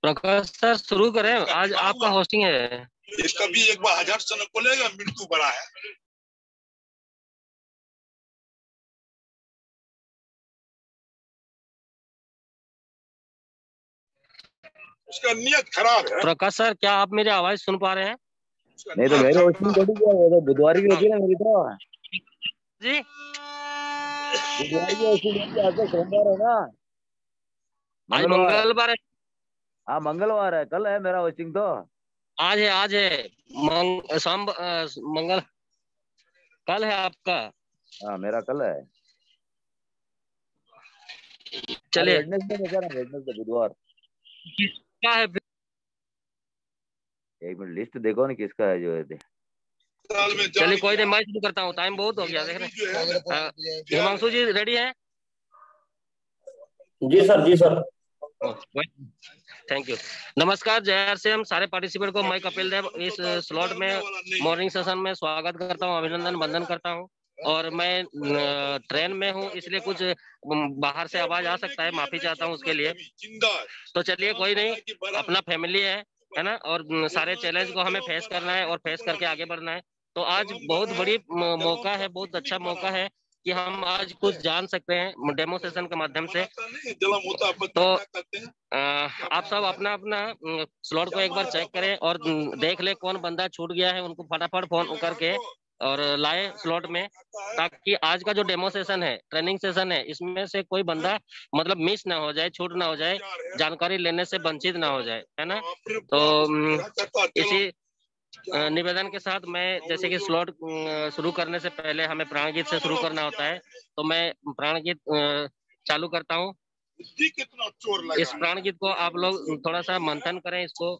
प्रकाश sir शुरू करें, आज आपका होस्टिंग है। इसका भी एक बार 1000 सन खोलेगा, मृत्यु बड़ा है। उसका नियत खराब है। प्रकाश सर, क्या आप मेरी आवाज सुन पा रहे हैं? नहीं तो मेरी होस्टिंग थोड़ी क्या, वो तो बुधवार की होती है ना मेरी तो जी, बुधवार की होस्टिंग होती है। आज तो सोमवार है ना, आज मंगलवार। मंगलवार है। हाँ मंगलवार है, कल है मेरा होस्टिंग तो। आज है मंगल, कल है आपका। हाँ मेरा कल है। अरे चलिए, वेडनेसडे में क्या ना, वेडनेसडे बुधवार। किसका है? एक मिनट लिस्ट देखो ना किसका है जो है। चलिए कोई नहीं, मैं शुरू करता हूँ, टाइम बहुत हो गया, देख रहे हैं। हिमांशु जी रेडी हैं? जी सर, जी सर। Thank you. नमस्कार, जय से हम सारे पार्टिसिपेंट को मैं कपिल देव इस स्लॉट में मॉर्निंग सेशन में स्वागत करता हूं, अभिनंदन वंदन करता हूं। और मैं ट्रेन में हूं, इसलिए कुछ बाहर से आवाज आ सकता है, माफी चाहता हूं उसके लिए। तो चलिए कोई नहीं, अपना फैमिली है ना, और सारे चैलेंज को हमें फेस करना है और फेस करके आगे बढ़ना है। तो आज बहुत बड़ी मौका है, बहुत अच्छा मौका है कि हम आज कुछ जान सकते हैं डेमो सेशन के माध्यम से। तो आप सब अपना अपना स्लॉट को एक बार चेक करें और देख ले कौन बंदा छूट गया है, उनको फटाफट फोन करके और लाए स्लॉट में, ताकि आज का जो डेमो सेशन है, ट्रेनिंग सेशन है, इसमें से कोई बंदा मतलब मिस ना हो जाए, छूट ना हो जाए, जानकारी लेने से वंचित ना हो जाए, है ना। तो इसी निवेदन के साथ मैं, जैसे कि स्लॉट शुरू करने से पहले हमें प्राण गीत से शुरू करना होता है, तो मैं प्राण गीत चालू करता हूँ। इस प्राण गीत को आप लोग थोड़ा सा मंथन करें इसको।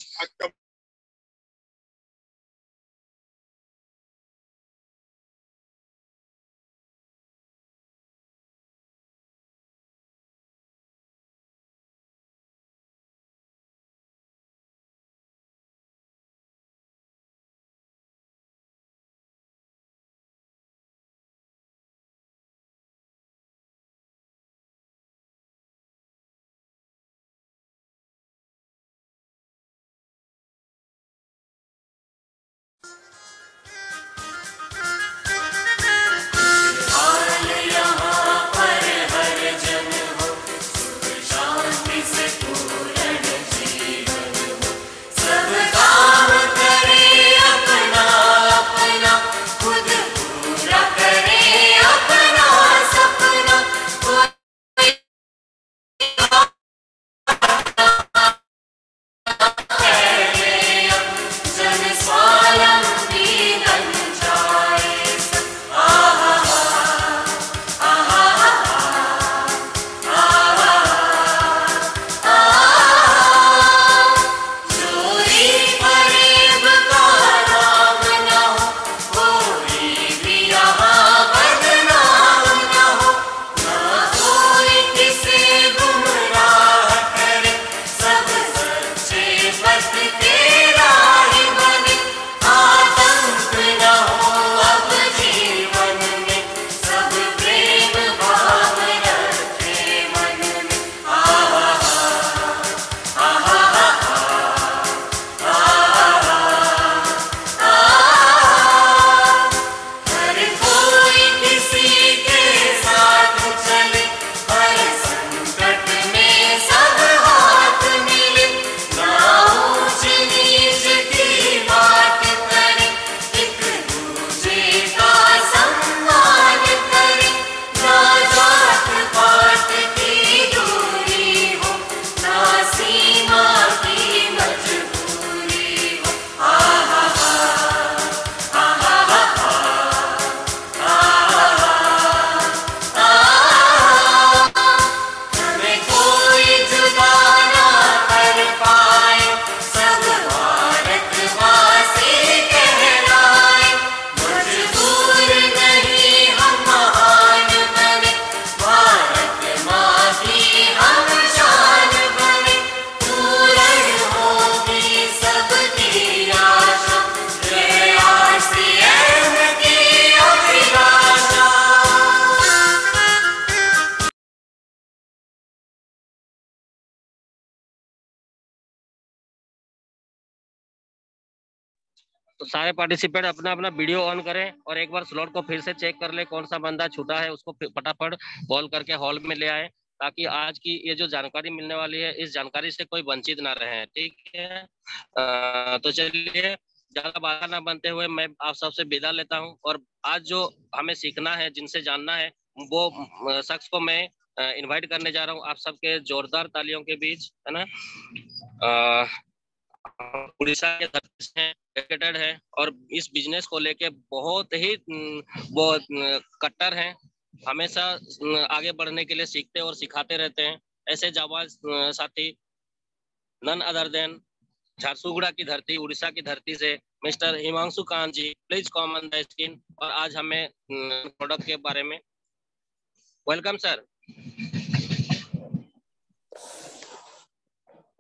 सारे पार्टिसिपेंट अपना अपना वीडियो ऑन करें और एक बार स्लॉट को फिर से चेक कर ले, कौन सा बंदा छूटा है उसको फटाफट कॉल करके हॉल में ले आए, ताकि आज की ये जो जानकारी मिलने वाली है इस जानकारी से कोई वंचित ना रहे। ठीक है, तो चलिए ज्यादा बात ना बनते हुए मैं आप सबसे विदा लेता हूं। और आज जो हमें सीखना है, जिनसे जानना है, वो शख्स को मैं इनवाइट करने जा रहा हूं आप सबके जोरदार तालियों के बीच, है ना। उड़ीसा के धरती से एजुकेटेड है और इस बिजनेस को लेके बहुत ही वो कट्टर हैं, हमेशा आगे बढ़ने के लिए सीखते और सिखाते रहते हैं। ऐसे जाबाज साथी नन अदर देन झारसुगुड़ा की धरती, उड़ीसा की धरती से mister Himanshu Kant ji, please come on the screen. और आज हमें प्रोडक्ट के बारे में वेलकम सर।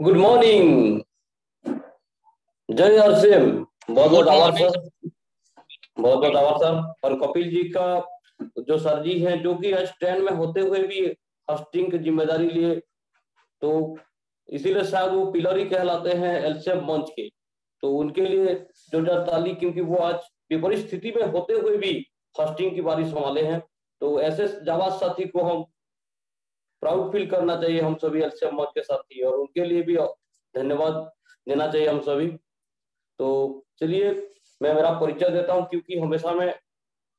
गुड मॉर्निंग, जय आरसीएम। बहुत बहुत आभार सर, बहुत बहुत आभार सर। और कपिल जी का जो सर जी हैं, जो कि स्टैंड में होते हुए भी होस्टिंग की जिम्मेदारी लिए, तो इसीलिए शायद वो पिलर ही कहलाते हैं एलसीएम मंच के। तो उनके लिए जोरदार ताली, क्योंकि वो आज विपरीत स्थिति में होते हुए भी होस्टिंग की बारी संभाले हैं। तो ऐसे जाबाज साथी को हम प्राउड फील करना चाहिए, हम सभी एलसीएम मंच के साथी, और उनके लिए भी धन्यवाद देना चाहिए हम सभी। तो चलिए मैं मेरा परिचय देता हूं, क्योंकि हमेशा मैं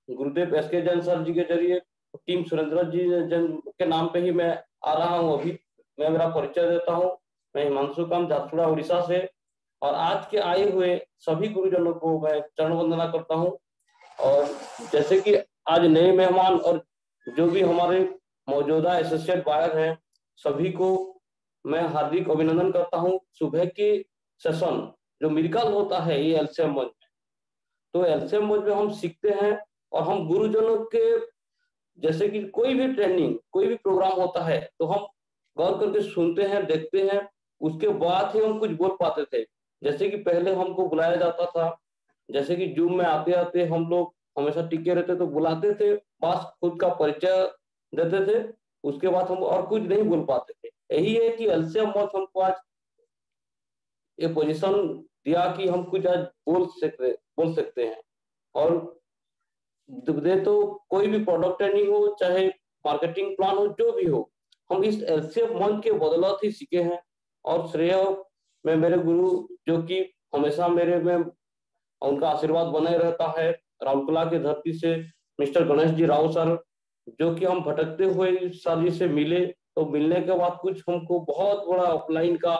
गुरुदेव एसके जैन सर जी के जरिए टीम सुरेंद्र जी जैन के नाम पे ही मैं आ रहा हूं। अभी मैं मेरा परिचय देता हूं। मैं हिमांशु कांत, झारसुगुड़ा, उड़ीसा से, और आज के आए हुए सभी गुरुजनों को मैं चरण वंदना करता हूं। और जैसे कि आज नए मेहमान और जो भी हमारे मौजूदा एसोसिएट बायर हैं, सभी को मैं हार्दिक अभिनंदन करता हूं। सुबह के सेशन जो मिरकल होता है ये एलसीएम मंच में, तो एलसीएम मंच में हम सीखते हैं और हम गुरुजनों के, जैसे कि कोई भी ट्रेनिंग, कोई भी प्रोग्राम होता है तो हम गौर करके सुनते हैं, देखते हैं, उसके बाद ही हम कुछ बोल पाते थे। जैसे कि पहले हमको बुलाया जाता था, जैसे कि जूम में आते आते हम लोग हमेशा टिके रहते, तो बुलाते थे, बस खुद का परिचय देते थे, उसके बाद हम और कुछ नहीं बोल पाते थे। यही है कि एलसीएम मंच हमको आज ये पोजीशन दिया कि हम कुछ आज बोल सकते हैं। और दे तो कोई भी प्रोडक्ट ट्रेनिंग हो, चाहे मार्केटिंग प्लान हो, जो भी हो, हम इस एलसीएम मंच के बदौलत ही सीखे हैं। और श्रेय में मेरे गुरु, जो कि हमेशा मेरे में उनका आशीर्वाद बने रहता है, राउरकेला की धरती से मिस्टर गणेश जी राव सर, जो कि हम भटकते हुए सर जी से मिले। तो मिलने के बाद कुछ हमको बहुत बड़ा ऑफलाइन का,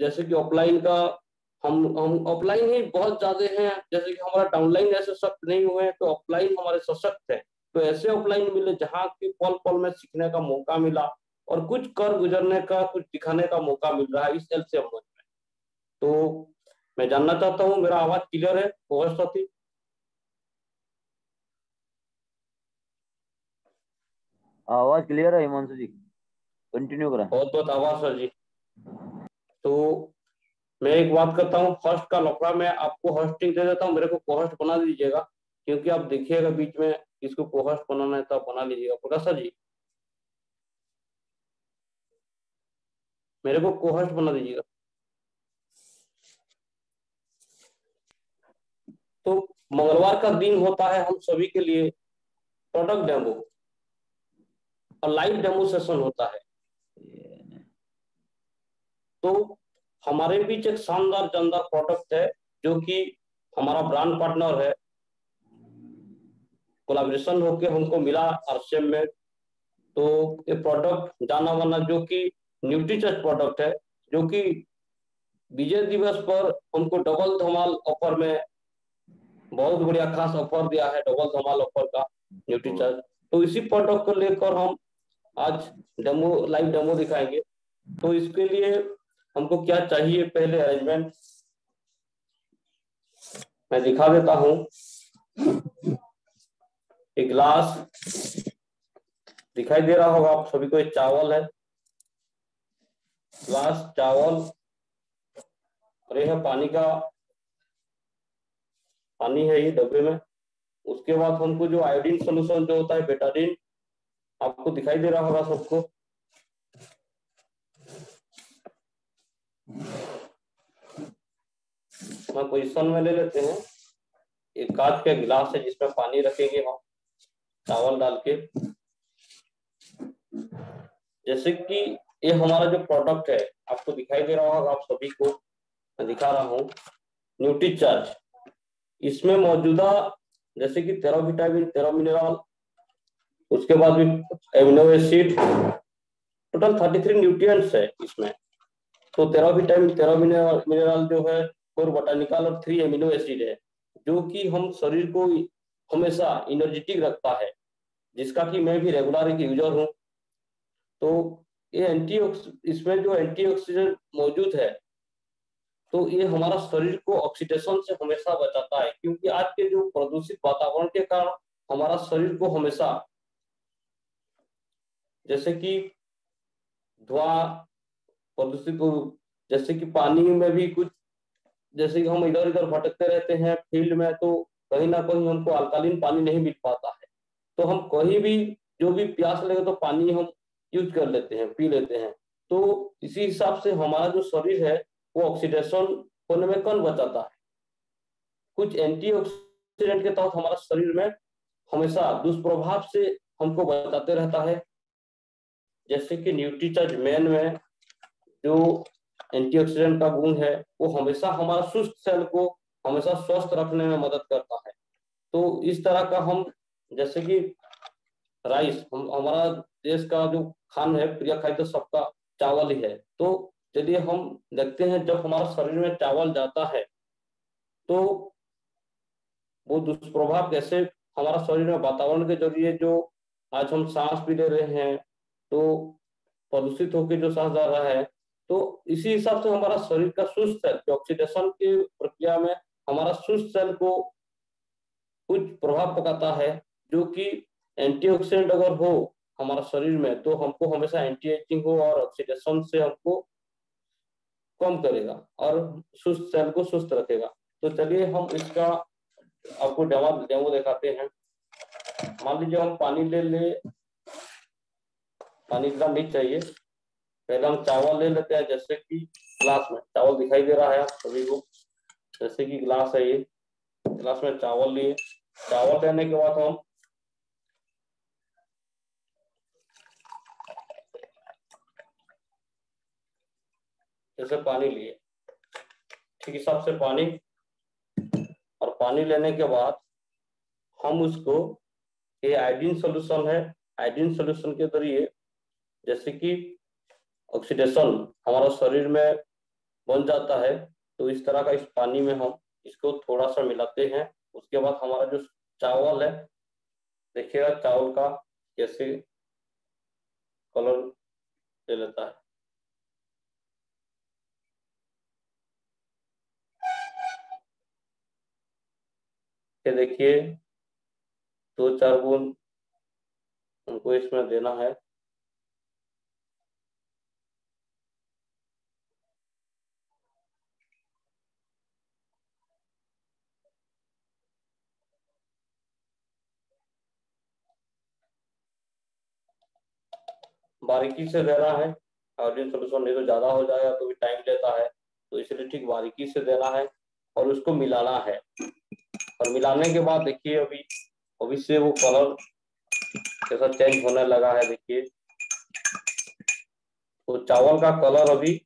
जैसे कि ऑफलाइन का हम ऑफलाइन ही बहुत ज्यादा हैं, जैसे कि हमारा डाउनलाइन ऐसे सख्त नहीं हुए हैं, तो ऑफलाइन हमारे सशक्त है। तो ऐसे ऑफलाइन मिले जहाँ की पल पल में सीखने का मौका मिला और कुछ कर गुजरने का, कुछ दिखाने का मौका मिल रहा है इस एलसीएम मंच में। तो मैं जानना चाहता हूँ, मेरा आवाज क्लियर है बहुत साथी? आवाज क्लियर है हिमांशु जी, कंटिन्यू करें। बहुत बहुत आभार सर जी। तो मैं एक बात करता हूँ, फर्स्ट का लफड़ा मैं आपको होस्टिंग दे देता हूँ, मेरे को कोहोस्ट बना दीजिएगा, क्योंकि आप देखिएगा बीच में इसको कोहोस्ट बनाना है तो आप बना लीजिएगा। प्रकाश सर जी, मेरे को कोहोस्ट बना दीजिएगा। तो मंगलवार का दिन होता है हम सभी के लिए प्रोडक्ट डेमो और लाइव डेमो सेशन होता है। तो हमारे बीच एक शानदार जानदार प्रोडक्ट है, जो कि हमारा ब्रांड पार्टनर है, कोलैबोरेशन होके हमको मिला आरसीएम में। तो ये प्रोडक्ट जाना माना, जो कि न्यूट्रीचर्ज प्रोडक्ट है, जो कि विजय दिवस पर हमको डबल धमाल ऑफर में बहुत बढ़िया खास ऑफर दिया है, डबल धमाल ऑफर का न्यूट्रीचर्ज। तो इसी प्रोडक्ट को लेकर हम आज डेमो, लाइव डेमो दिखाएंगे। तो इसके लिए हमको क्या चाहिए, पहले अरेंजमेंट मैं दिखा देता हूँ। एक गिलास दिखाई दे रहा होगा आप सभी को, एक चावल है, ग्लास चावल, और यह है पानी का, पानी है ये डब्बे में। उसके बाद हमको जो आयोडीन सोल्यूशन जो होता है, बेटाडीन, आपको दिखाई दे रहा होगा सबको। मैं पोजीशन में ले लेते हैं। एक कांच का गिलास है जिसमें पानी रखेंगे हम चावल डाल के। जैसे कि ये हमारा जो प्रोडक्ट है आपको दिखाई दे रहा होगा, आप सभी को मैं दिखा रहा हूँ, न्यूट्रीचार्ज। इसमें मौजूदा जैसे कि 13 विटामिन, 13 मिनरल, उसके बाद भी एमिनो एसिड, टोटल 33 न्यूट्रिएंट्स है इसमें। तो 13 विटामिन, 13 मिनरल जो है, 4 बोटानिकल और 3 एमिनो एसिड है, जो कि हम शरीर को हमेशा एनर्जेटिक रखता है, जिसका कि मैं भी रेगुलर एक यूजर हूँ। तो ये इसमें जो एंटीऑक्सीडेंट मौजूद है, तो ये हमारा शरीर को ऑक्सीडेशन से हमेशा बचाता है, क्योंकि आज के जो प्रदूषित वातावरण के कारण हमारा शरीर को हमेशा जैसे कि धुआं प्रदूषित, जैसे कि पानी में भी कुछ, जैसे कि हम इधर उधर भटकते रहते हैं फील्ड में, तो कहीं ना कहीं हमको अल्कालीन पानी नहीं मिल पाता है। तो हम कहीं भी जो भी प्यास लगे तो पानी हम यूज कर लेते हैं, पी लेते हैं। तो इसी हिसाब से हमारा जो शरीर है वो ऑक्सीडेशन होने में कम बचाता है। कुछ एंटीऑक्सीडेंट के तहत हमारा शरीर में हमेशा दुष्प्रभाव से हमको बचाते रहता है। जैसे कि न्यूट्रीचार्ज मेन में जो एंटीऑक्सीडेंट का गुण है, वो हमेशा हमारा सुस्त सेल को हमेशा स्वस्थ रखने में मदद करता है। तो इस तरह का हम, जैसे कि राइस, हमारा देश का जो खान है, प्रिय खाद्य सबका चावल ही है। तो चलिए हम देखते हैं, जब हमारा शरीर में चावल जाता है तो वो दुष्प्रभाव कैसे हमारा शरीर में वातावरण के जरिए, जो आज हम सांस भी ले रहे हैं तो प्रदूषित होकर जो सांस जा रहा है, तो इसी हिसाब से हमारा शरीर का सुस्त सेल जो ऑक्सीडेशन की प्रक्रिया में हमारा सुस्त सेल को कुछ प्रभाव पकाता है, जो कि एंटीऑक्सीडेंट अगर हो हमारा शरीर में तो हमको हमेशा एंटी एजिंग हो और ऑक्सीडेशन से हमको कम करेगा और सुस्त सेल को सुस्त रखेगा। तो चलिए हम इसका आपको डेमो दिखाते हैं। मान लीजिए हम पानी ले, पानी इतना नहीं चाहिए, पहले हम चावल ले लेते हैं। जैसे कि ग्लास में चावल दिखाई दे रहा है आप सभी को, जैसे कि ग्लास है, ये ग्लास में चावल लिए। चावल लेने के बाद हम जैसे पानी लिए, ठीक हिसाब से पानी, और पानी लेने के बाद हम उसको, ये आयोडीन सोल्यूशन है, आयोडीन सोल्यूशन के जरिए जैसे कि ऑक्सीडेशन हमारा शरीर में बन जाता है। तो इस तरह का इस पानी में हम इसको थोड़ा सा मिलाते हैं। उसके बाद हमारा जो चावल है, देखिएगा चावल का कैसे कलर ले लेता है। ये देखिए 2-4 बूंद हमको इसमें देना है। बारीकी से देना है, आयोडीन सोल्यूशन नहीं तो ज्यादा हो जाएगा तो भी टाइम लेता है, तो इसलिए ठीक बारीकी से देना है और उसको मिलाना है। और मिलाने के बाद देखिए अभी से वो कलर कैसा चेंज होने लगा है। देखिए तो चावल का कलर अभी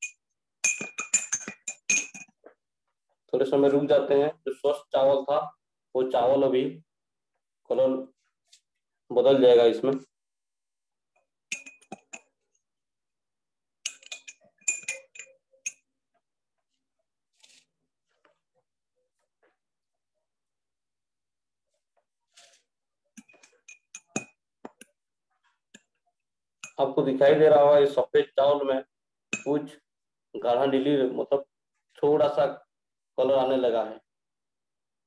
थोड़े समय रुक जाते हैं। जो स्वस्थ चावल था वो चावल अभी कलर बदल जाएगा इसमें। आपको दिखाई दे रहा होगा, ये सफेद चावल में कुछ गाढ़ा नीली, मतलब थोड़ा सा कलर आने लगा है।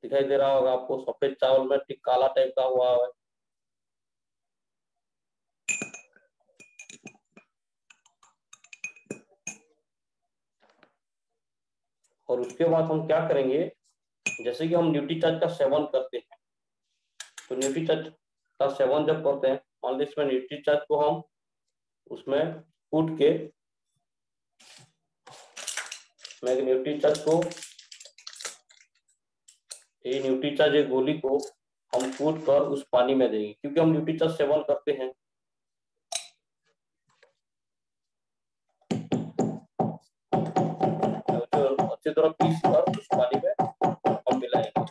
दिखाई दे रहा होगा आपको, सफेद चावल में ठीक काला टाइप का हुआ है। और उसके बाद हम क्या करेंगे, जैसे कि हम न्यूट्रीचार्ज का सेवन करते हैं, तो न्यूट्रीचार्ज का सेवन जब करते हैं, मान लीजिए इसमें न्यूट्रीचार्ज को हम उसमें कूट के, मैं न्यूट्रीचार्ज को ये न्यूट्रीचार्ज ये गोली को हम कूट कर उस पानी में देंगे, क्योंकि हम न्यूट्रीचार्ज सेवन करते हैं। तो अच्छी तरह पीस कर उस पानी में हम मिलाएंगे।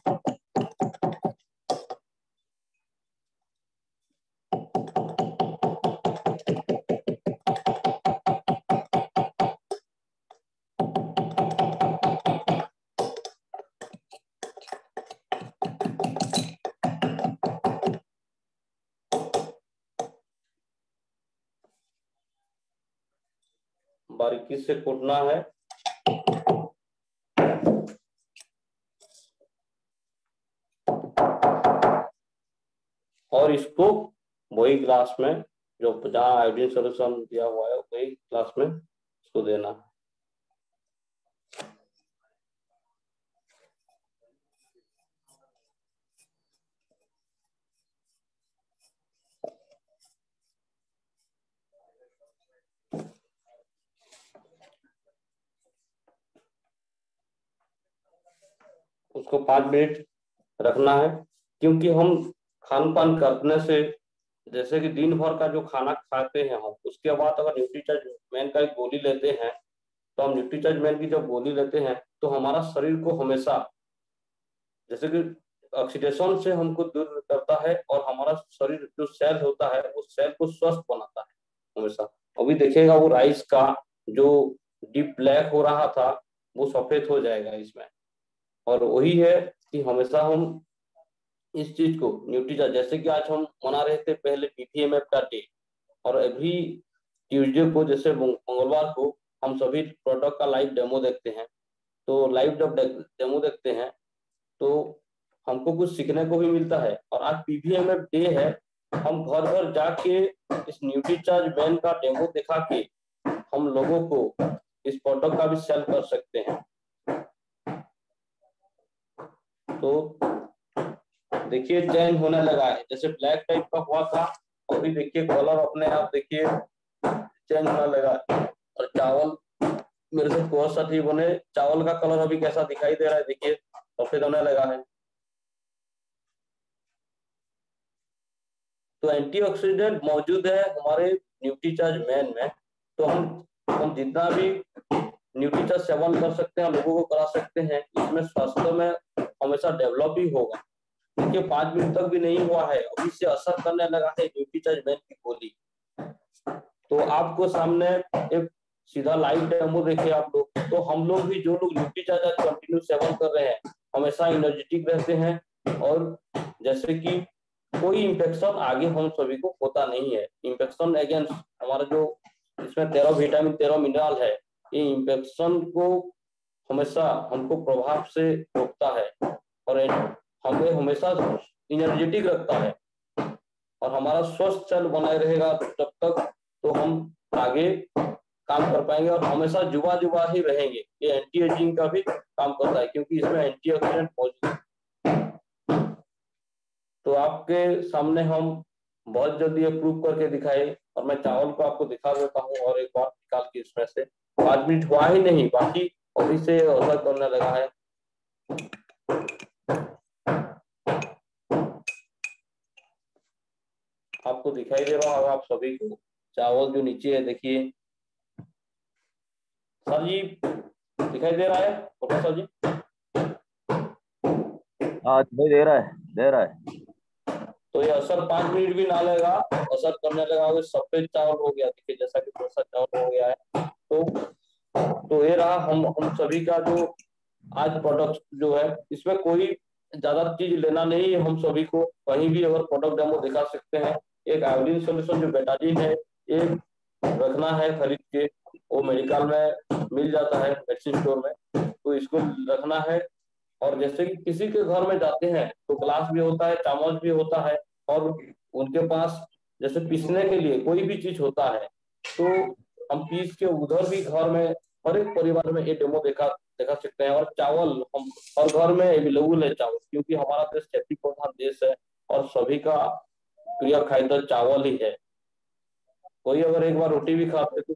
बारीकी से कूटना है। और इसको वही ग्लास में जो जहाँ आयोडीन सोल्यूशन दिया हुआ है वही ग्लास में इसको देना है। उसको 5 मिनट रखना है, क्योंकि हम खान पान करने से, जैसे कि दिन भर का जो खाना खाते हैं हम, उसके बाद अगर न्यूट्रीचार्ज मैन का एक गोली लेते हैं, तो हम न्यूट्रीचार्ज मैन की जब गोली लेते हैं तो हमारा शरीर को हमेशा, जैसे कि ऑक्सीडेशन से हमको दूर करता है और हमारा शरीर जो सेल होता है उस सेल को स्वस्थ बनाता है हमेशा। अभी देखिएगा वो राइस का जो डीप ब्लैक हो रहा था वो सफेद हो जाएगा इसमें। और वही है कि हमेशा हम इस चीज को न्यूट्रीचार्ज, जैसे कि आज हम मना रहे थे पहले पीपीएमएफ का डे, और अभी ट्यूसडे को जैसे मंगलवार को हम सभी प्रोडक्ट का लाइव डेमो देखते हैं। तो लाइव जब डेमो देखते हैं तो हमको कुछ सीखने को भी मिलता है। और आज पीवीएमएफ डे है, हम घर घर जाके इस न्यूट्रीचार्ज मैन का डेमो दिखा के हम लोगों को इस प्रोडक्ट का भी सेल कर सकते हैं। तो देखिए चेंज होने लगा है, जैसे ब्लैक टाइप का हुआ था, अभी देखिए कलर अपने आप देखिए चेंज होने लगा। और चावल मेरे से कोर्स सा ठीक बने, चावल का कलर अभी कैसा दिखाई दे रहा है, देखिए सफेद होने लगा है। तो एंटीऑक्सीडेंट मौजूद है हमारे न्यूट्रीचार्ज मैन में। तो हम जितना भी न्यूट्रीचार्ज सेवन कर सकते हैं, लोगों को करा सकते हैं, इसमें स्वास्थ्य में हमेशा डेवलप ही होगा। देखिए 5 मिनट तक भी नहीं हुआ है, अभी से असर करने लगा है न्यूट्रीचार्ज मैन की गोली। तो आपको सामने एक सीधा लाइव डेमो देखे आप लोग, तो हम लोग भी, जो लोग न्यूट्रीचार्ज कंटिन्यू सेवन कर रहे हैं, हमेशा एनर्जेटिक रहते हैं। और जैसे कि कोई इंफेक्शन आगे हम सभी को होता नहीं है। इंफेक्शन अगेंस्ट हमारा जो इसमें 13 विटामिन 13 मिनरल है, ये इंफेक्शन को हमेशा हमको प्रभाव से रोकता है और हमें हमेशा एनर्जेटिक रखता है। और हमारा स्वस्थ सेल बनाए रहेगा जब तक, तो हम आगे काम कर पाएंगे और हमेशा जुबा ही रहेंगे। ये एंटी एजिंग का भी काम करता है, क्योंकि इसमें एंटीऑक्सीडेंट मौजूद है। तो आपके सामने हम बहुत जल्दी ये प्रूव करके दिखाए, और मैं चावल को आपको दिखा देता हूँ और एक बार निकाल के इसमें से। 5 मिनट हुआ ही नहीं, बाकी अभी से असर करने लगा है। आपको दिखाई दे रहा होगा आप सभी को, चावल जो नीचे है देखिए। सर जी दिखाई दे रहा है प्रोफेसर जी? हाँ दे रहा है। तो ये असर 5 मिनट भी ना लेगा, असर करने लगा। सफेद चावल हो गया देखिए, जैसा कि थोड़ा सा चावल हो गया है। तो ये रहा हम सभी का जो आज प्रोडक्ट जो है, इसमें कोई ज्यादा चीज लेना नहीं है। हम सभी को कहीं भी अगर प्रोडक्ट डेमो दिखा सकते हैं। एक आयोडीन सोल्यूशन जो बेटाडीन है, एक रखना है खरीद के, वो मेडिकल में मिल जाता है, मेडिसिन स्टोर में, तो इसको रखना है। और जैसे कि किसी के घर में जाते हैं तो ग्लास भी होता है, चम्मच भी होता है, और उनके पास जैसे पीसने के लिए कोई भी चीज होता है, तो हम पीस के उधर भी घर में हर एक परिवार में ये डेमो दिखा सकते हैं। और चावल हम हर घर में अवेलेबल है चावल, क्योंकि हमारा देश खेती प्रधान देश है और सभी का प्रिय खाद्य चावल ही है। कोई अगर एक बार रोटी भी खाते तो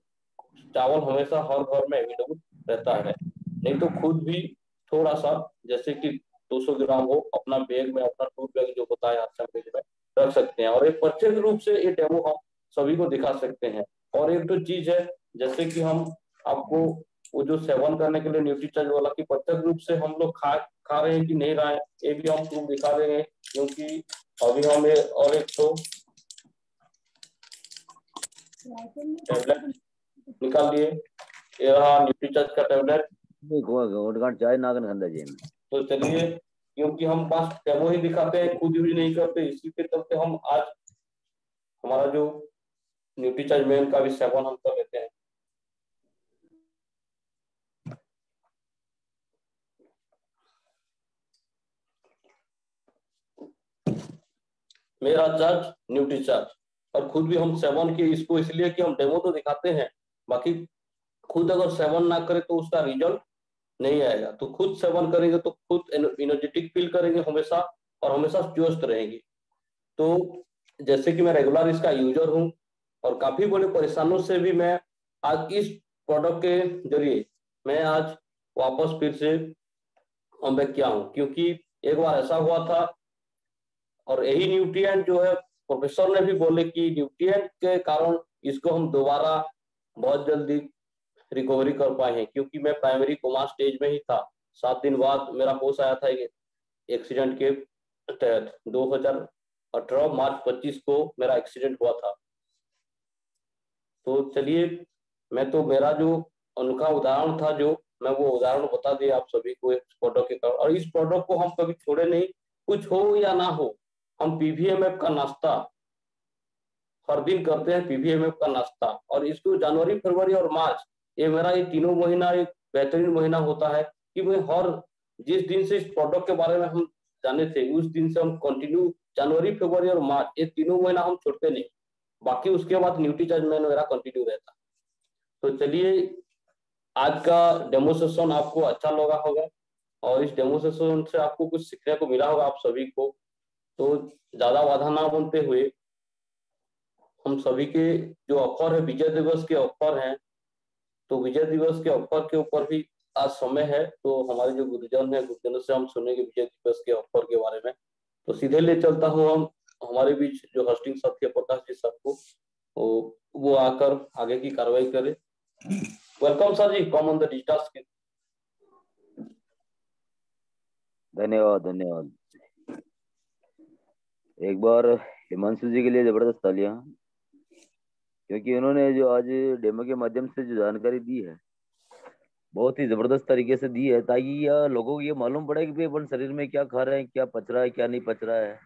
चावल हमेशा हर घर में अवेलेबल रहता है। नहीं तो खुद भी थोड़ा सा, जैसे कि 200 ग्राम हो, अपना बैग में, अपना टूर बैग जो होता है आश्रम बैग में रख सकते हैं। और एक प्रत्यक्ष रूप से ये डेमो हम सभी को दिखा सकते हैं। और एक तो चीज है, जैसे कि हम आपको वो जो सेवन करने के लिए न्यूट्रीचार्ज वाला की प्रत्यक्ष रूप से हम लोग खा रहे हैं कि नहीं रहे हैं, ये भी हम प्रूफ दिखा देंगे। क्योंकि अभी हमें और एक तो टैबलेट निकाल लिए, ये रहा न्यूट्रीचार्ज का टैबलेट। चाय नागन गंदा जी में। तो चलिए, क्योंकि हम बस डेमो ही दिखाते हैं, खुद यूज नहीं करते, इसी के चलते हम आज हमारा जो न्यूट्रीचार्ज मैन का भी सेवन हम कर लेते हैं। मेरा चार्ज न्यूट्रीचार्ज, और खुद भी हम सेवन के इसको इसलिए कि हम डेमो तो दिखाते हैं, बाकी खुद अगर सेवन ना करें तो उसका रिजल्ट नहीं आएगा। तो खुद सेवन करेंगे तो खुद एनर्जेटिक फील करेंगे हमेशा, और हमेशा चुस्त रहेंगे। तो जैसे कि मैं रेगुलर इसका यूजर हूं, और काफी बड़े परेशानियों से भी मैं आज इस प्रोडक्ट के जरिए मैं आज वापस फिर से कम बैक किया हूं। क्योंकि एक बार ऐसा हुआ था, और यही न्यूट्रिएंट जो है प्रोफेसर ने भी बोले कि न्यूट्रिएंट के कारण इसको हम दोबारा बहुत जल्दी रिकवरी कर पाए हैं। क्योंकि मैं प्राइमरी कोमा स्टेज में ही था, 7 दिन बाद मेरा होश आया था एक्सीडेंट के तहत। 2018 मार्च 25 को मेरा एक्सीडेंट हुआ था। तो चलिए, मैं तो मेरा जो अनोखा उदाहरण था, जो मैं वो उदाहरण बता दिया आप सभी को इस प्रोडक्ट के कारण। और इस प्रोडक्ट को हम कभी छोड़े नहीं, कुछ हो या ना हो, हम पीवीएमएफ का नाश्ता हर दिन करते हैं, पीवीएमएफ का नाश्ता। और इसको जनवरी, फरवरी और मार्च, ये मेरा ये तीनों महीना एक बेहतरीन महीना होता है कि मैं हर जिस दिन से इस प्रोडक्ट के बारे में हम जाने थे, उस दिन से हम कंटिन्यू जनवरी, फरवरी और मार्च, ये तीनों महीना हम छोड़ते नहीं। बाकी उसके बाद न्यूट्रीचार्ज मैन मेरा कंटिन्यू रहता। तो चलिए, आज का डेमो सेशन आपको अच्छा लगा होगा, और इस डेमो सेशन से आपको कुछ सीखने को मिला होगा आप सभी को। तो ज्यादा बाधा ना बनते हुए, हम सभी के जो ऑफर है, विजय दिवस के ऑफर हैं, तो विजय दिवस के ऑफर के ऊपर भी आज समय है। तो हमारे जो गुरुजन है, गुरुजनों से हम सुनेंगे विजय दिवस के ऑफर के बारे में। तो सीधे ले चलता हूँ हम हमारे बीच जो होस्टिंग साथी है प्रकाश जी साहब को, वो आकर आगे की कार्रवाई करे। Welcome sir ji, come on the digital screen. धन्यवाद धन्यवाद। एक बार हिमांशु जी के लिए जबरदस्त तालियां, क्योंकि उन्होंने जो आज डेमो के माध्यम से जो जानकारी दी है, बहुत ही जबरदस्त तरीके से दी है, ताकि यह लोगों को ये मालूम पड़े कि अपन शरीर में क्या खा रहे हैं, क्या पच रहा है, क्या नहीं पच रहा है।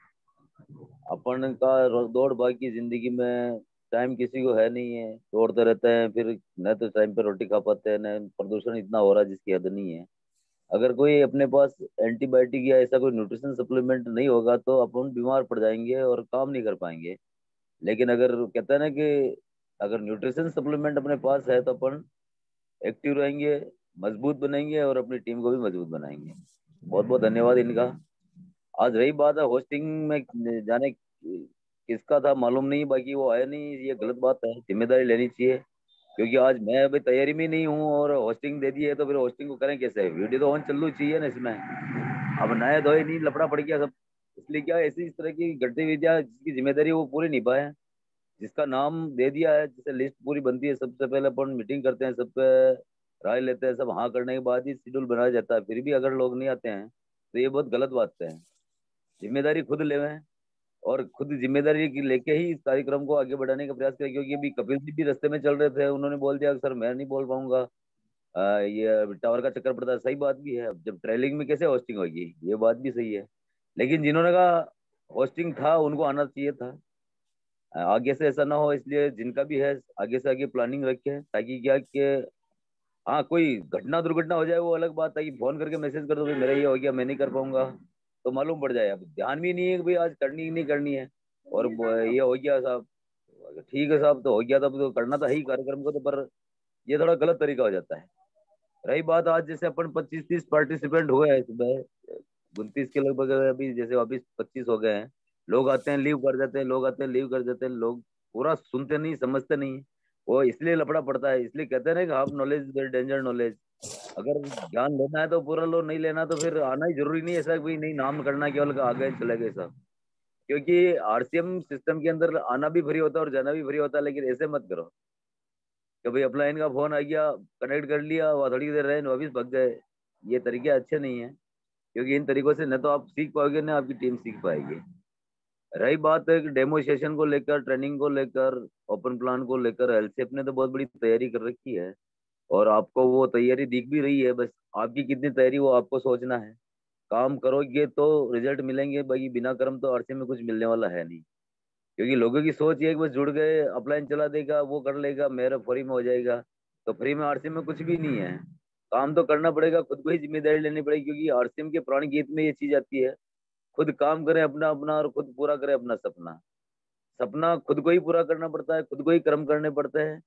अपन का दौड़ भाग की जिंदगी में टाइम किसी को है नहीं है, दौड़ते रहते हैं, फिर न तो टाइम पे रोटी खा पाते हैं, न प्रदूषण इतना हो रहा है जिसकी हद नहीं है। अगर कोई अपने पास एंटीबायोटिक या ऐसा कोई न्यूट्रिशन सप्लीमेंट नहीं होगा तो अपन बीमार पड़ जाएंगे और काम नहीं कर पाएंगे। लेकिन अगर कहते हैं ना कि अगर न्यूट्रिशन सप्लीमेंट अपने पास है तो अपन एक्टिव रहेंगे, मजबूत बनेंगे और अपनी टीम को भी मजबूत बनाएंगे। बहुत बहुत धन्यवाद इनका। आज रही बात है होस्टिंग में, जाने किसका था मालूम नहीं, बाकी वो आया नहीं, ये गलत बात है, जिम्मेदारी लेनी चाहिए। क्योंकि आज मैं अभी तैयारी में नहीं हूँ और होस्टिंग दे दी है, तो फिर होस्टिंग को करें कैसे? वीडियो तो ऑन चलनी चाहिए ना इसमें। अब नए धोए नहीं, लपड़ा पड़ गया सब। इसलिए क्या ऐसी इस तरह की गतिविधियां जिसकी जिम्मेदारी वो पूरी निभाए, जिसका नाम दे दिया है, जिससे लिस्ट पूरी बनती है, सबसे पहले अपन मीटिंग करते हैं, सब पे राय लेते हैं, सब हाँ करने के बाद ही शेड्यूल बनाया जाता है। फिर भी अगर लोग नहीं आते हैं तो ये बहुत गलत बात है। जिम्मेदारी खुद लेवें और खुद जिम्मेदारी लेके ही इस कार्यक्रम को आगे बढ़ाने का प्रयास करें। क्योंकि अभी कपिल जी भी रास्ते में चल रहे थे, उन्होंने बोल दिया सर मैं नहीं बोल पाऊंगा, ये टावर का चक्कर पड़ता है। सही बात भी है, अब जब ट्रेलिंग में कैसे होस्टिंग होगी, ये बात भी सही है। लेकिन जिन्होंने कहा होस्टिंग था उनको आना चाहिए था, आगे से ऐसा ना हो। इसलिए जिनका भी है आगे से आगे प्लानिंग रखें, ताकि क्या कि हाँ कोई घटना दुर्घटना हो जाए वो अलग बात है, कि फोन करके मैसेज कर दो भाई मेरा ये हो गया मैं नहीं कर पाऊंगा, तो मालूम पड़ जाए। अब ध्यान भी नहीं है कि भाई आज करनी ही नहीं करनी है, और ये हो गया साहब, ठीक है साहब तो हो गया, तब तो करना था ही कार्यक्रम को, तो पर ये थोड़ा गलत तरीका हो जाता है। रही बात आज जैसे अपन 25-30 पार्टिसिपेंट हुए हैं सुबह, 29 के लगभग, अभी जैसे वापिस 25 हो गए हैं। लोग आते हैं लीव कर देते हैं, लोग आते हैं लीव कर देते हैं, लोग पूरा सुनते नहीं समझते नहीं, वो इसलिए लफड़ा पड़ता है। इसलिए कहते हैं ना कि हाफ नॉलेज डेंजर नॉलेज। अगर ज्ञान लेना है तो पूरा लो, नहीं लेना तो फिर आना ही जरूरी नहीं है। ऐसा कोई नहीं नाम करना केवल आ गए चले गए सब, क्योंकि आरसीएम सिस्टम के अंदर आना भी फ्री होता है और जाना भी फ्री होता है। लेकिन ऐसे मत करो कि भाई अपलाइन का फोन आ गया, कनेक्ट कर लिया, वह थोड़ी देर रहे वापिस भग गए। ये तरीके अच्छे नहीं है, क्योंकि इन तरीकों से न तो आप सीख पाओगे न आपकी टीम सीख पाएगी। रही बात एक डेमो सेशन को लेकर, ट्रेनिंग को लेकर, ओपन प्लान को लेकर, एलसीएफ ने तो बहुत बड़ी तैयारी कर रखी है और आपको वो तैयारी दिख भी रही है। बस आपकी कितनी तैयारी वो आपको सोचना है। काम करोगे तो रिजल्ट मिलेंगे, बाकी बिना कर्म तो आरसीएम में कुछ मिलने वाला है नहीं। क्योंकि लोगों की सोच ये है कि बस जुड़ गए, अपलाइन चला देगा, वो कर लेगा, मेरा फ्री में हो जाएगा। तो फ्री में आरसीएम में कुछ भी नहीं है। काम तो करना पड़ेगा, खुद को ही जिम्मेदारी लेनी पड़ेगी, क्योंकि आरसीएम के पुराने गीत में ये चीज आती है, खुद काम करे अपना अपना और खुद पूरा करे अपना सपना। सपना खुद को ही पूरा करना पड़ता है, खुद को ही कर्म करने पड़ते हैं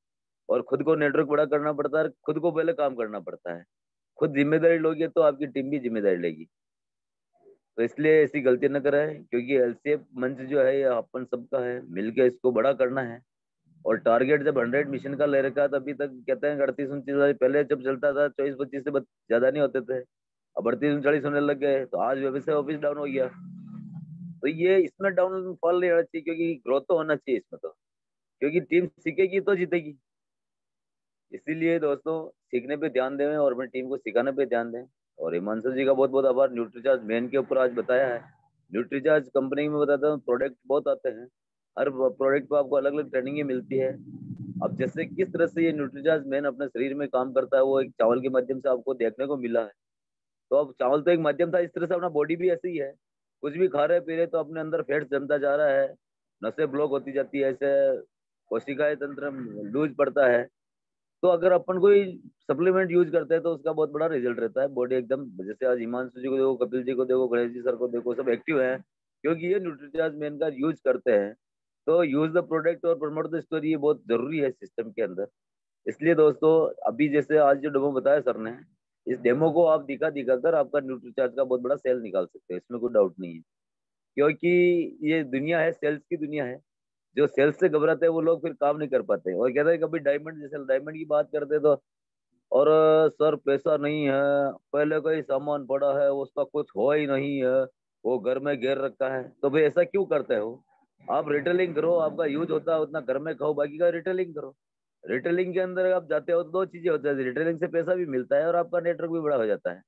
और खुद को नेटवर्क बड़ा करना पड़ता है, खुद को पहले काम करना पड़ता है। खुद जिम्मेदारी लोगे तो आपकी टीम भी जिम्मेदारी लेगी। तो इसलिए ऐसी गलती न कराए, क्योंकि एलसीएफ मंच जो है ये अपन सबका है, मिलकर इसको बड़ा करना है। और टारगेट जब 100 मिशन का ले रखा है, तभी तक कहते हैं 38-39, पहले जब चलता था 24-25 से ज्यादा नहीं होते थे, अब 38-39 होने लग गए। तो आज व्यवसाय ऑफिस डाउन हो गया। तो ये इसमें डाउनफॉल नहीं होना चाहिए, क्योंकि ग्रोथ तो होना चाहिए इसमें तो, क्योंकि टीम सीखेगी तो जीतेगी। इसीलिए दोस्तों सीखने पे ध्यान दें और अपनी टीम को सिखाने पे ध्यान दें। और हिमांशु जी का बहुत बहुत आभार, न्यूट्रीचार्ज मेन के ऊपर आज बताया है। न्यूट्रीचार्ज कंपनी में बताता हूँ प्रोडक्ट बहुत आते हैं, हर प्रोडक्ट पर आपको अलग अलग ट्रेनिंग मिलती है। अब जैसे किस तरह से ये न्यूट्रीचार्ज मेन अपने शरीर में काम करता है, वो एक चावल के माध्यम से आपको देखने को मिला है। तो अब चावल तो एक माध्यम था, इस तरह से अपना बॉडी भी ऐसे ही है। कुछ भी खा रहे पी रहे तो अपने अंदर फैट जमता जा रहा है, नसें ब्लॉक होती जाती है, ऐसे कोशिकाएं तंत्र लूज पड़ता है। तो अगर अपन कोई सप्लीमेंट यूज करते हैं तो उसका बहुत बड़ा रिजल्ट रहता है। बॉडी एकदम, जैसे आज हिमांशु जी को देखो, कपिल जी को देखो, गणेश जी सर को देखो, सब एक्टिव हैं क्योंकि ये न्यूट्रीचार्ज मेन का यूज करते हैं। तो यूज द प्रोडक्ट और प्रमोट द स्टोरी, ये बहुत जरूरी है सिस्टम के अंदर। इसलिए दोस्तों अभी जैसे आज जो डेमो बताया सर ने, इस डेमो को आप दिखा दिखा कर आपका न्यूट्रीचार्ज का बहुत बड़ा सेल निकाल सकते हैं, इसमें कोई डाउट नहीं है। क्योंकि ये दुनिया है, सेल्स की दुनिया है। जो सेल्स से घबराते हैं वो लोग फिर काम नहीं कर पाते और कहते हैं कभी डायमंड, जैसे डायमंड की बात करते हैं तो, और सर पैसा नहीं है, पहले का ही सामान पड़ा है, उसका कुछ हो ही नहीं है, वो घर में घेर रखा है। तो भाई ऐसा क्यों करते हो? आप रिटेलिंग करो, आपका यूज होता है उतना घर में खाओ, बाकी का रिटेलिंग करो। रिटेलिंग के अंदर आप जाते हो तो दो चीजें होती है, रिटेलिंग से पैसा भी मिलता है और आपका नेटवर्क भी बड़ा हो जाता है।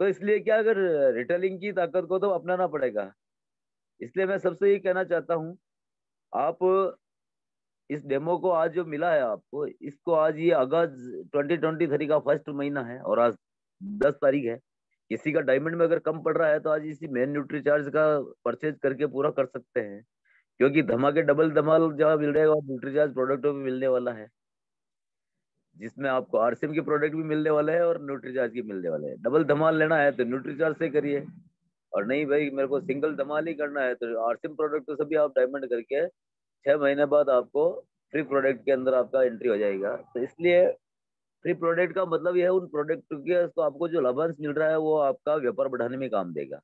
तो इसलिए क्या, अगर रिटेलिंग की ताकत को तो अपनाना पड़ेगा। इसलिए मैं सबसे ये कहना चाहता हूँ, आप इस डेमो को आज जो मिला है आपको, इसको आज, ये अगस्त 2023 का फर्स्ट महीना है और आज 10 तारीख है। किसी का डायमंड में अगर कम पड़ रहा है तो आज इसी मेन न्यूट्रीचार्ज का परचेज करके पूरा कर सकते हैं, क्योंकि धमाके डबल धमाल जहाँ मिल रहेगा न्यूट्रीचार्ज प्रोडक्टों में मिलने वाला है, जिसमें आपको आरसीएम के प्रोडक्ट भी मिलने वाले हैं और न्यूट्रीचार्ज की मिलने वाले हैं। डबल धमाल लेना है तो न्यूट्रीचार्ज से करिए, और नहीं भाई मेरे को सिंगल धमाल ही करना है तो आरसीएम प्रोडक्ट तो सभी आप डायमंड करके 6 महीने बाद आपको फ्री प्रोडक्ट के अंदर आपका एंट्री हो जाएगा। तो इसलिए फ्री प्रोडक्ट का मतलब यह है उन प्रोडक्ट के तो आपको जो लाभांश मिल रहा है वो आपका व्यापार बढ़ाने में काम देगा।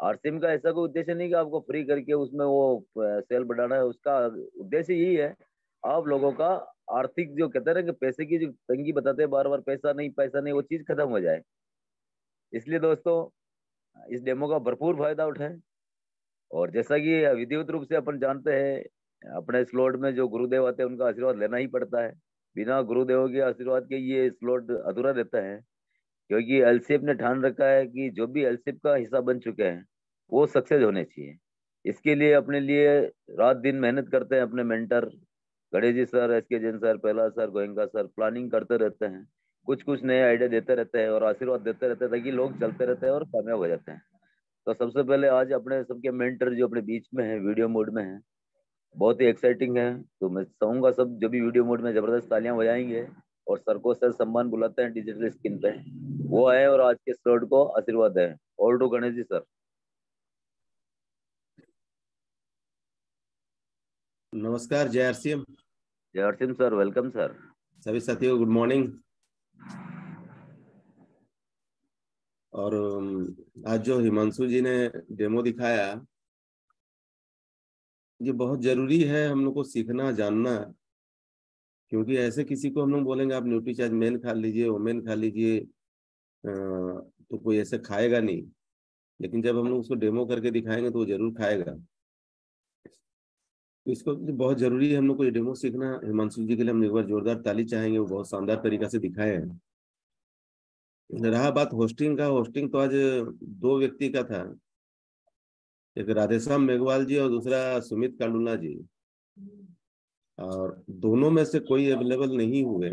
आरसीएम का ऐसा कोई उद्देश्य नहीं कि आपको फ्री करके उसमें वो सेल बढ़ाना है। उसका उद्देश्य यही है आप लोगों का आर्थिक, जो कहते हैं ना कि पैसे की जो तंगी बताते हैं बार बार, पैसा नहीं पैसा नहीं, वो चीज खत्म हो जाए। इसलिए दोस्तों इस डेमो का भरपूर फायदा उठाएं। और जैसा कि विधिवत रूप से अपन जानते हैं, अपने स्लॉट में जो गुरुदेव आते हैं उनका आशीर्वाद लेना ही पड़ता है। बिना गुरुदेवों के आशीर्वाद के ये स्लॉट अधूरा रहता है, क्योंकि एलसीएफ ने ठान रखा है कि जो भी एलसीएफ का हिस्सा बन चुके हैं वो सक्सेस होने चाहिए। इसके लिए अपने लिए रात दिन मेहनत करते हैं अपने mentor Ganesh ji sir, S के जैन सर, पहला सर, गोयंका सर, प्लानिंग करते रहते हैं, कुछ कुछ नए आइडिया देते रहते हैं और आशीर्वाद देते रहते हैं, ताकि लोग चलते रहते हैं और कामयाब हो जाते हैं। तो सबसे पहले आज अपने सबके मेंटर जो अपने बीच में है, वीडियो मोड में है, बहुत ही एक्साइटिंग है। तो मैं चाहूंगा सब जो भी वीडियो मोड में जबरदस्त तालियां बजाएंगे और सर को सर सम्मान बुलाते हैं डिजिटल स्क्रीन पे, वो आए और आज के स्लॉट को आशीर्वाद है। All to Ganesh ji sir. नमस्कार, जय आरसीएम। जय आरसीएम सर, वेलकम सर। सभी साथियों गुड मॉर्निंग। और आज जो हिमांशु जी ने डेमो दिखाया, ये बहुत जरूरी है हम लोग को सीखना जानना, क्योंकि ऐसे किसी को हम लोग बोलेंगे आप न्यूट्रीचार्ज मेन खा लीजिए, वोमेन खा लीजिए, तो कोई ऐसे खाएगा नहीं, लेकिन जब हम लोग उसको डेमो करके दिखाएंगे तो वो जरूर खाएगा। तो इसको बहुत जरूरी है हम लोग को ये डेमो सीखना। हिमांशु जी के लिए हम एक बार जोरदार ताली चाहेंगे, वो बहुत शानदार तरीका से दिखाए हैं। रहा बात होस्टिंग का, होस्टिंग तो आज 2 व्यक्ति का था, एक राधेश्याम मेघवाल जी और दूसरा सुमित कांडूला जी, और दोनों में से कोई अवेलेबल नहीं हुए।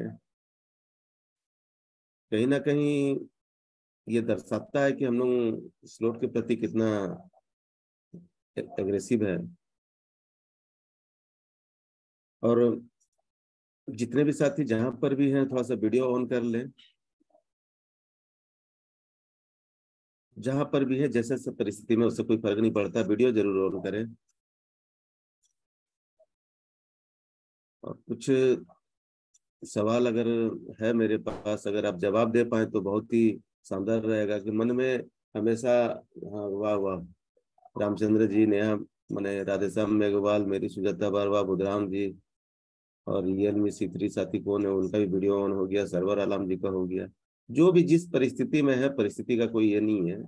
कहीं ना कहीं ये दर्शाता है कि हम लोग स्लॉट के प्रति कितना एग्रेसिव है। और जितने भी साथी जहां पर भी हैं थोड़ा सा वीडियो ऑन कर लें, जहां पर भी है जैसे सब परिस्थिति में, उससे कोई फर्क नहीं पड़ता, वीडियो जरूर ऑन करें। और कुछ सवाल अगर है मेरे पास, अगर आप जवाब दे पाए तो बहुत ही शानदार रहेगा। कि मन में हमेशा, हाँ वाह वाह, रामचंद्र जी, नेहा मैंने राधेश्याम मेघवाल, मेरी सुजाता बारवा, बुधराम जी, और रियलमी C3 साथी कौन है, उनका भी वीडियो ऑन हो गया, सरवर आलम जी का हो गया। जो भी जिस परिस्थिति में है, परिस्थिति का कोई ये नहीं है।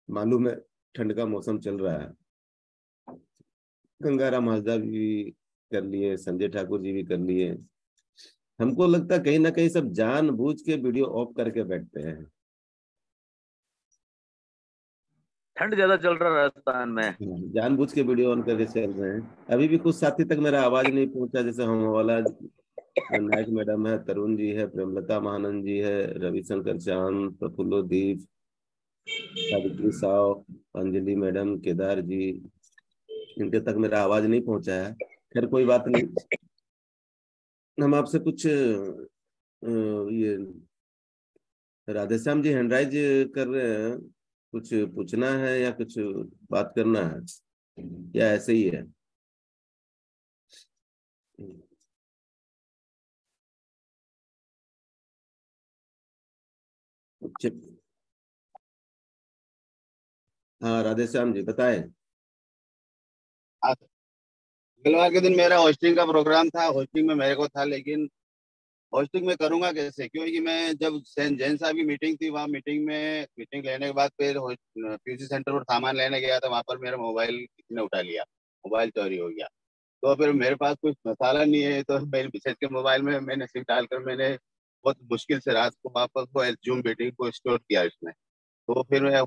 मालूम है ठंड का मौसम चल रहा है। गंगाराम हाजदा भी कर लिए, संजय ठाकुर जी भी कर लिए। हमको लगता है कहीं ना कहीं सब जानबूझ के वीडियो ऑफ करके बैठते हैं। ठंड ज्यादा चल रहा है राजस्थान में, जानबूझ के वीडियो ऑन करके चल रहे हैं। अभी भी कुछ साथी तक मेरा आवाज नहीं पहुंचा, जैसे हम वाला नायक मैडम है, तरुण जी है, प्रेमलता महानंद जी है, रविशंकर चांद, प्रफुल्लो दीप, सावित्री साव, अंजलि मैडम, केदार जी, इनके तक मेरा आवाज नहीं पहुंचा है। खैर कोई बात नहीं। हम आपसे कुछ ये राधेश्याम जी हैंड राइज कर रहे हैं, कुछ पूछना है या कुछ बात करना है, या ऐसे ही है? हाँ राधेश्याम जी बताएं। मंगलवार के दिन मेरा होस्टिंग का प्रोग्राम था, होस्टिंग में मेरे को था, लेकिन होस्टिंग में करूंगा कैसे, क्योंकि मैं जब सेंट जैन साहब की मीटिंग थी, वहाँ मीटिंग लेने के बाद फिर पीसी सेंटर पर सामान लेने गया था, वहां पर मेरा मोबाइल किसी ने उठा लिया, मोबाइल चोरी हो गया। तो फिर मेरे पास कुछ मसाला नहीं है, तो मेरे मिसेज के मोबाइल में मैंने सिम डालकर मैंने बहुत मुश्किल से रात को वापस वो जूम मीटिंग को स्टोर किया इसमें। तो फिर मैं